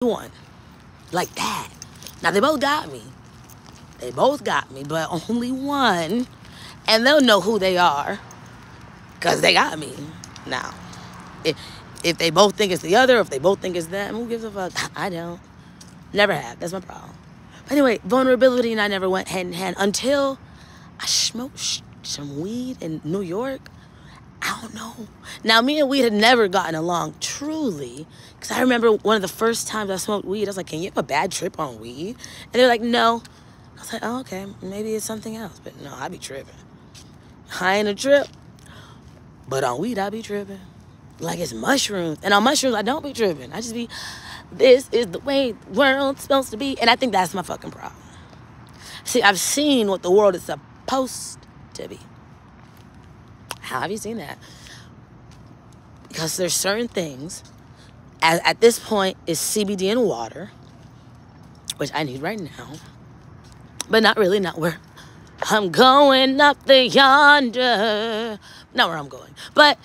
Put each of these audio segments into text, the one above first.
one. Like that. Now, they both got me. They both got me, but only one. And they'll know who they are. Because they got me. Now, if they both think it's the other, or if they both think it's them, who gives a fuck? I don't. Never have. That's my problem. But anyway, vulnerability and I never went hand in hand until I smoked some weed in New York. I don't know. Now, me and weed had never gotten along truly. Because I remember one of the first times I smoked weed, I was like, can you have a bad trip on weed? And they're like, no. I was like, oh, okay. Maybe it's something else. But no, I be tripping. I ain't a trip. But on weed, I be tripping. Like it's mushrooms. And on mushrooms, I don't be tripping. I just be, this is the way the world's supposed to be. And I think that's my fucking problem. See, I've seen what the world is supposed to be. How have you seen that? Because there's certain things, at this point, is CBD and water, which I need right now. But not really, not where I'm going up the yonder. Not where I'm going. But,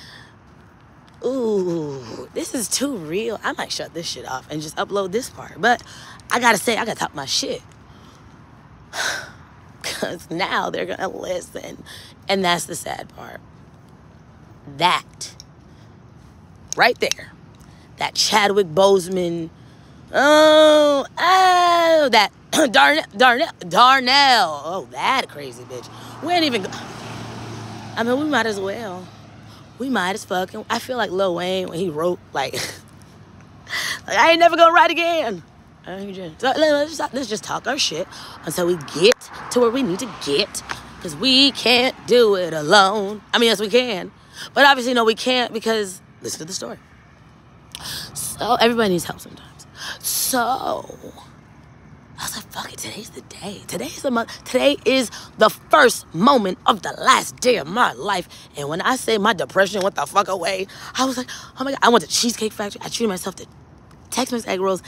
ooh, this is too real. I might shut this shit off and just upload this part. But I gotta say, I gotta talk my shit. Because now they're gonna listen. And that's the sad part. That, right there, that Chadwick Boseman, that Darnell, oh, that crazy bitch. We ain't even, I mean, we might as well. We might as fucking, I feel like Lil Wayne when he wrote, like I ain't never gonna write again. So let's just talk our shit until we get to where we need to get, because we can't do it alone. I mean, yes, we can. But obviously, no, we can't, because listen to the story. So everybody needs help sometimes. So I was like, fuck it, today's the day. Today's the month. Today is the first moment of the last day of my life. And when I say my depression went the fuck away, I was like, oh my God, I went to Cheesecake Factory. I treated myself to Tex-Mex egg rolls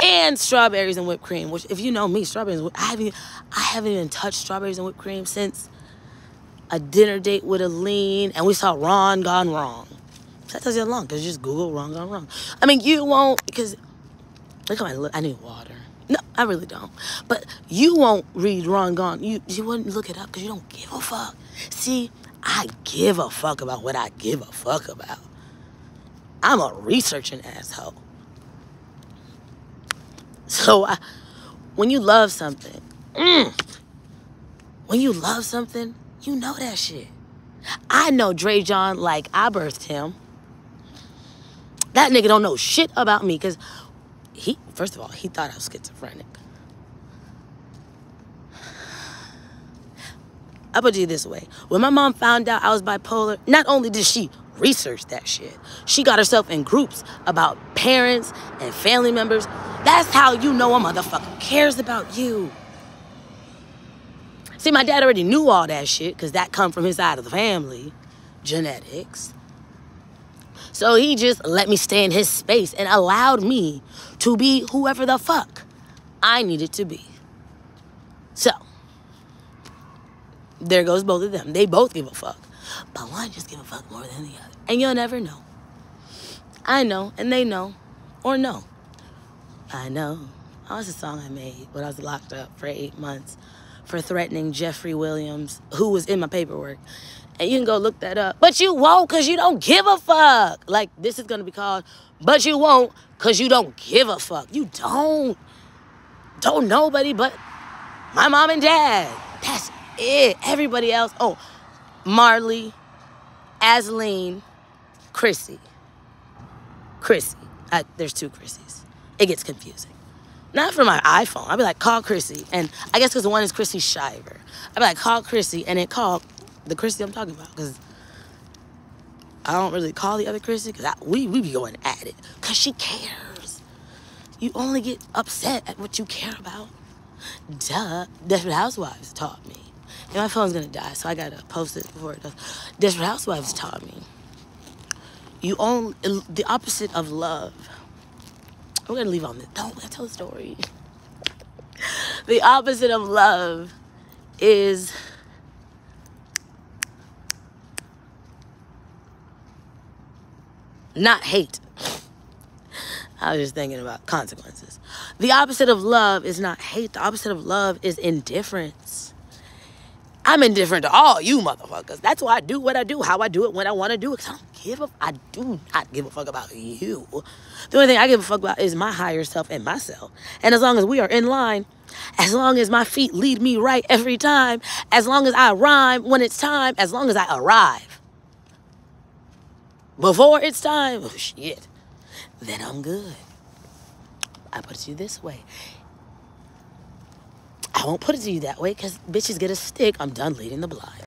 and strawberries and whipped cream, which, if you know me, strawberries and I haven't even touched strawberries and whipped cream since a dinner date with Aline, and we saw Ron Gone Wrong. So that tells you how long, because you just Google Ron Gone Wrong. I mean, you won't, because, look at my lip, I need water. No, I really don't. But you won't read Ron Gone, you wouldn't look it up, because you don't give a fuck. See, I give a fuck about what I give a fuck about. I'm a researching asshole. So, when you love something, when you love something, you know that shit. I know Dre John like I birthed him. That nigga don't know shit about me, because first of all, he thought I was schizophrenic. I'll put it this way. When my mom found out I was bipolar, not only did she research that shit, she got herself in groups about parents and family members. That's how you know a motherfucker cares about you. See, my dad already knew all that shit, because that come from his side of the family, genetics. So he just let me stay in his space and allowed me to be whoever the fuck I needed to be. So, there goes both of them. They both give a fuck. But one just give a fuck more than the other. And you'll never know. I know, and they know. Or no. I know. That was a song I made when I was locked up for 8 months for threatening Jeffrey Williams, who was in my paperwork. And you can go look that up. But you won't, because you don't give a fuck. Like, this is going to be called, but you won't, because you don't give a fuck. You don't. Don't nobody but my mom and dad. That's it. Everybody else. Oh, Marley, Asleen, Chrissy. There's two Chrissys. It gets confusing. Not for my iPhone. I'd be like, call Chrissy. And I guess because the one is Chrissy Shiver. I'd be like, call Chrissy. And then call the Chrissy I'm talking about. Because I don't really call the other Chrissy. Because we be going at it. Because she cares. You only get upset at what you care about. Duh. Desperate Housewives taught me. And my phone's going to die. So I got to post it before it does. Desperate Housewives taught me. The opposite of love. We're going to leave on this. Don't tell the story. The opposite of love is not hate. I was just thinking about consequences. The opposite of love is not hate. The opposite of love is indifference. I'm indifferent to all you motherfuckers. That's why I do what I do, how I do it, when I want to do it. Because I do not give a fuck about you. The only thing I give a fuck about is my higher self and myself. And as long as we are in line, as long as my feet lead me right every time, as long as I rhyme when it's time, as long as I arrive before it's time, oh shit, then I'm good. I put it to you this way. I won't put it to you that way because bitches get a stick. I'm done leading the blind.